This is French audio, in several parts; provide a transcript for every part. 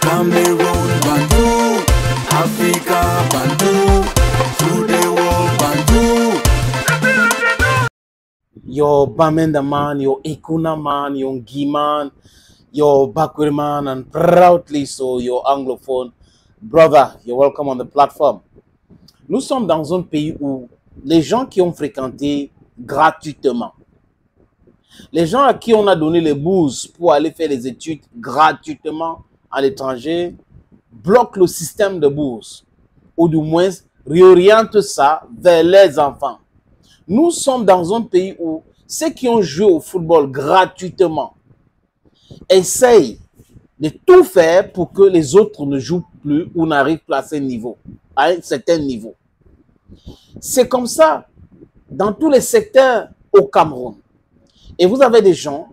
Cameroon Bantu, Africa Bantu, through the world Bantu. Your Bamenda man, your Ekuna man, your Ngi man, your Bakwiri man, and proudly so your Anglophone brother. You're welcome on the platform. Nous sommes dans un pays où les gens qui ont fréquenté gratuitement, les gens à qui on a donné les bourses pour aller faire les études gratuitement à l'étranger, bloquent le système de bourse, ou du moins réorientent ça vers les enfants. Nous sommes dans un pays où ceux qui ont joué au football gratuitement essayent de tout faire pour que les autres ne jouent plus ou n'arrivent plus à ce niveau, à un certain niveau. C'est comme ça dans tous les secteurs au Cameroun. Et vous avez des gens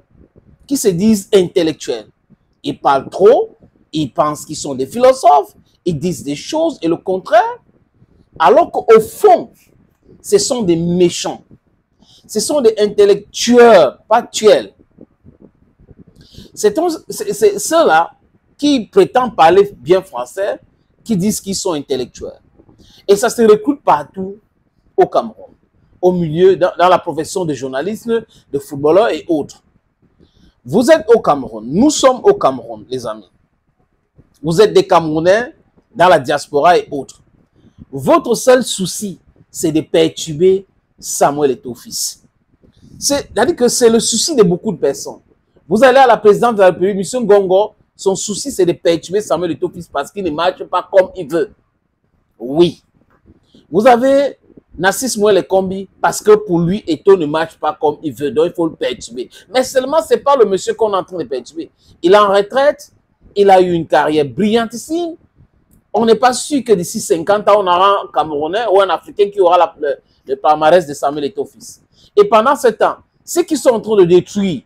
qui se disent intellectuels. Ils parlent trop, ils pensent qu'ils sont des philosophes, ils disent des choses et le contraire, alors qu'au fond, ce sont des méchants. Ce sont des intellectuels, pas tuels. C'est ceux-là qui prétendent parler bien français, qui disent qu'ils sont intellectuels. Et ça se recrute partout au Cameroun, au milieu, dans la profession de journalisme, de footballeur et autres. Vous êtes au Cameroun, nous sommes au Cameroun, les amis. Vous êtes des Camerounais dans la diaspora et autres. Votre seul souci, c'est de perturber Samuel Eto'o-Fils. C'est-à-dire que c'est le souci de beaucoup de personnes. Vous allez à la présidente de la République, M. Ngongo, son souci, c'est de perturber Samuel Eto'o-Fils parce qu'il ne marche pas comme il veut. Oui. Vous avez Narcisse Mouel Kombi parce que pour lui, Eto'o ne marche pas comme il veut, donc il faut le perturber. Mais seulement, ce n'est pas le monsieur qu'on est en train de perturber. Il est en retraite, il a eu une carrière brillantissime. On n'est pas sûr que d'ici 50 ans, on aura un Camerounais ou un Africain qui aura le palmarès de Samuel Eto'o-Fils. Et pendant ce temps, ceux qui sont en train de détruire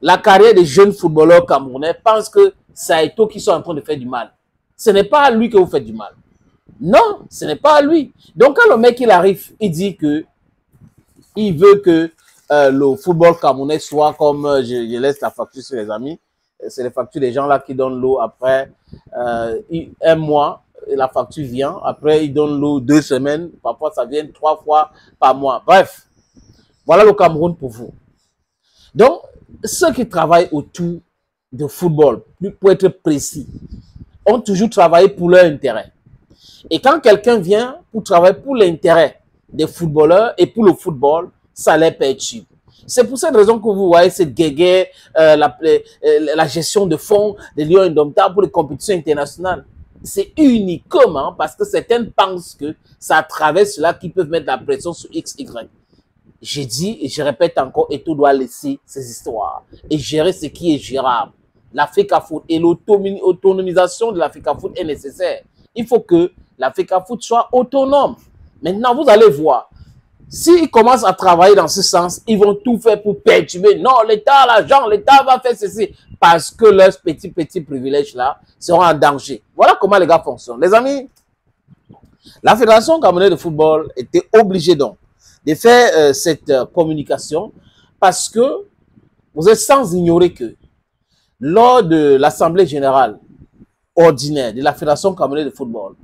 la carrière des jeunes footballeurs camerounais pensent que c'est Eto'o qui sont en train de faire du mal. Ce n'est pas à lui que vous faites du mal. Non, ce n'est pas à lui. Donc quand le mec il arrive, il dit que il veut que le football camerounais soit comme, je laisse la facture sur les amis, c'est les factures des gens là qui donnent l'eau après un mois, la facture vient, après ils donnent l'eau 2 semaines, parfois ça vient 3 fois par mois. Bref, voilà le Cameroun pour vous. Donc, ceux qui travaillent autour de football, pour être précis, ont toujours travaillé pour leur intérêt. Et quand quelqu'un vient pour travailler pour l'intérêt des footballeurs et pour le football, ça les perturbe. C'est pour cette raison que vous voyez cette guéguerre, la gestion de fonds des Lions indomptables pour les compétitions internationales. C'est uniquement parce que certains pensent que c'est à travers cela qu'ils peuvent mettre la pression sur XY. J'ai dit et je répète encore, Eto'o doit laisser ces histoires et gérer ce qui est gérable. L'Africafoot et l'autonomisation de l'Africafoot est nécessaire. Il faut que l'Africafoot soit autonome. Maintenant, vous allez voir, s'ils commencent à travailler dans ce sens, ils vont tout faire pour perturber. Non, l'État, l'argent, l'État va faire ceci. Parce que leurs petits privilèges là seront en danger. Voilà comment les gars fonctionnent. Les amis, la Fédération camerounaise de football était obligée donc de faire cette communication parce que vous êtes sans ignorer que lors de l'Assemblée générale ordinaire de la Fédération camerounaise de football,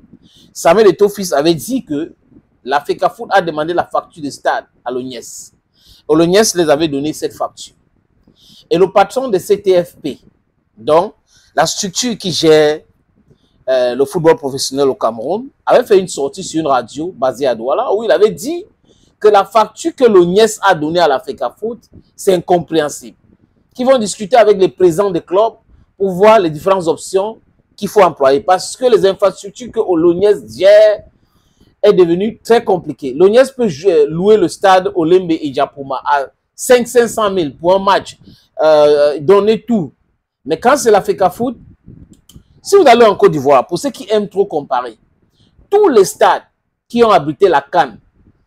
Samuel Eto'o-Fils avait dit que l'Africafoot a demandé la facture de stade à l'ONIES. L'ONIES les avait donné cette facture. Et le patron de CTFP, donc la structure qui gère le football professionnel au Cameroun, avait fait une sortie sur une radio basée à Douala où il avait dit que la facture que l'ONIES a donnée à l'Africafoot, c'est incompréhensible. Qu'ils vont discuter avec les présidents des clubs pour voir les différentes options qu'il faut employer. Parce que les infrastructures que l'ONIES gère est devenu très compliqué. L'ONIES peut louer le stade Olembe et Diapouma à 500 000 pour un match, donner tout. Mais quand c'est l'Africafoot, si vous allez en Côte d'Ivoire, pour ceux qui aiment trop comparer, tous les stades qui ont abrité la CAN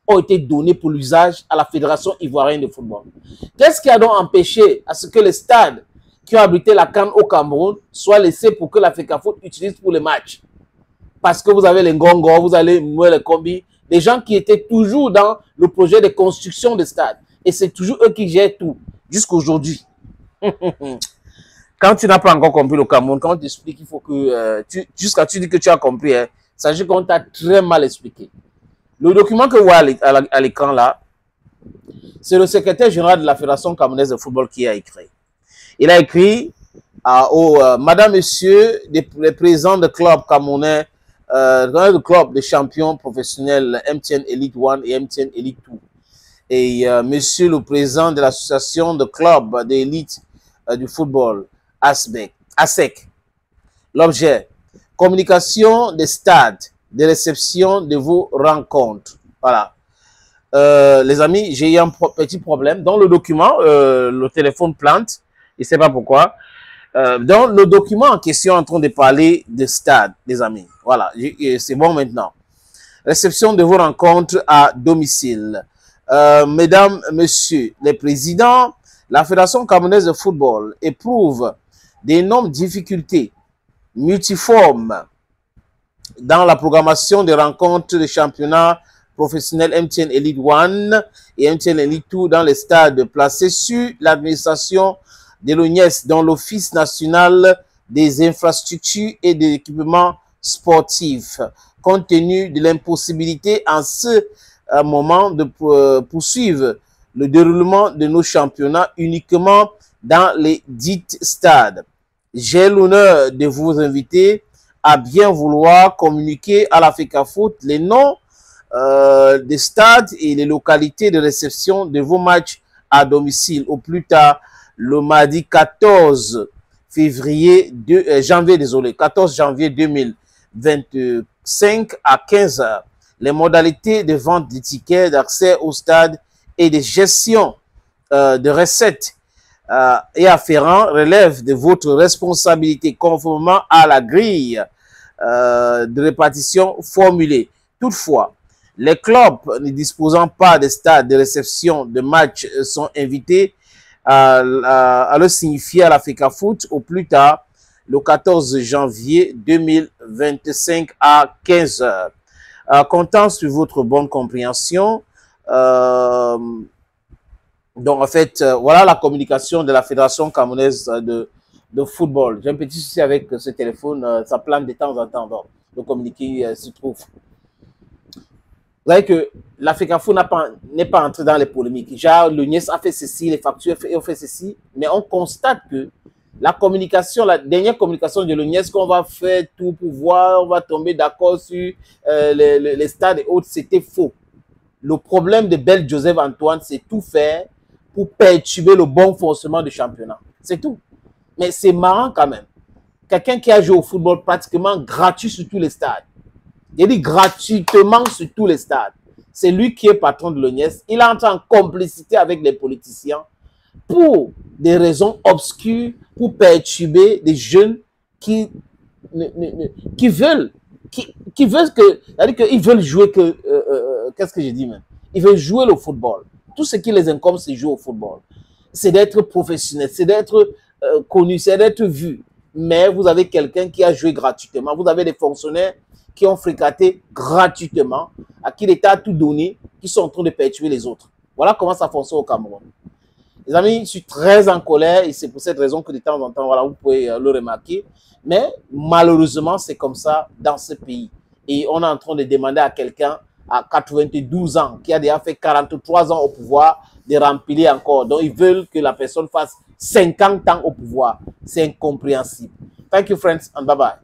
ont été donnés pour l'usage à la Fédération ivoirienne de football. Qu'est-ce qui a donc empêché à ce que les stades qui ont abrité la CAN au Cameroun soient laissés pour que l'Africafoot utilise pour les matchs? Parce que vous avez les Ngongo, vous avez Mouel Kombi, des gens qui étaient toujours dans le projet de construction de stades. Et c'est toujours eux qui gèrent tout, jusqu'à aujourd'hui. quand tu n'as pas encore compris le Cameroun, quand on t'explique qu'il faut que jusqu'à tu dis que tu as compris, hein, sachez qu'on t'a très mal expliqué. Le document que vous voyez à l'écran là, c'est le secrétaire général de la Fédération camerounaise de football qui a écrit. Il a écrit Madame, Monsieur, les présidents de clubs camerounais, de clubs de champions professionnels MTN Elite 1 et MTN Elite 2. Et Monsieur le président de l'association de clubs d'élite du football, ASEC. L'objet, communication des stades, de réception de vos rencontres. Voilà. Les amis, j'ai eu un petit problème. Dans le document, le téléphone plante. Je ne sais pas pourquoi. Dans le document en question, en train de parler de stade, les amis. Voilà, c'est bon maintenant. Réception de vos rencontres à domicile. Mesdames, Messieurs les présidents, la Fédération camerounaise de football éprouve d'énormes difficultés multiformes dans la programmation des rencontres de championnat professionnel MTN Elite 1 et MTN Elite 2 dans les stades placés sur l'administration de l'ONIES dans l'Office national des infrastructures et des équipements sportifs, compte tenu de l'impossibilité en ce moment de poursuivre le déroulement de nos championnats uniquement dans les dits stades. J'ai l'honneur de vous inviter à bien vouloir communiquer à l'Africa Foot les noms des stades et les localités de réception de vos matchs à domicile au plus tard le mardi 14 janvier 2025 à 15 h. Les modalités de vente des tickets d'accès au stade et de gestion de recettes et afférents relèvent de votre responsabilité conformément à la grille de répartition formulée. Toutefois, les clubs ne disposant pas de stade de réception de matchs sont invités à le signifier à l'Africa Foot au plus tard le 14 janvier 2025 à 15 h. Comptant sur votre bonne compréhension, donc en fait, voilà la communication de la Fédération camerounaise de football. J'ai un petit souci avec ce téléphone, ça plante de temps en temps, donc le communiqué se trouve. Vous savez que l'Africa Foot n'est pas entré dans les polémiques. Genre, l'UNIES a fait ceci, les factures ont fait ceci, mais on constate que la communication, la dernière communication de l'UNIES, qu'on va faire tout pour voir, on va tomber d'accord sur les stades et autres, c'était faux. Le problème de Bel Joseph Antoine, c'est tout faire pour perturber le bon fonctionnement du championnat. C'est tout. Mais c'est marrant quand même. Quelqu'un qui a joué au football pratiquement gratuit sur tous les stades. Il dit gratuitement sur tous les stades. C'est lui qui est patron de l'ONIES. Il entre en complicité avec les politiciens pour des raisons obscures, pour perturber des jeunes qui veulent jouer qu'est-ce que j'ai dit même? Ils veulent jouer le football. Tout ce qui les incombe, c'est jouer au football. C'est d'être professionnel, c'est d'être connu, c'est d'être vu. Mais vous avez quelqu'un qui a joué gratuitement. Vous avez des fonctionnaires qui ont fréquenté gratuitement, à qui l'État a tout donné, qui sont en train de perturber les autres. Voilà comment ça fonctionne au Cameroun. Les amis, je suis très en colère et c'est pour cette raison que de temps en temps, voilà, vous pouvez le remarquer. Mais malheureusement, c'est comme ça dans ce pays. Et on est en train de demander à quelqu'un à 92 ans, qui a déjà fait 43 ans au pouvoir, de remplir encore. Donc, ils veulent que la personne fasse 50 ans au pouvoir. C'est incompréhensible. Thank you, friends, and bye-bye.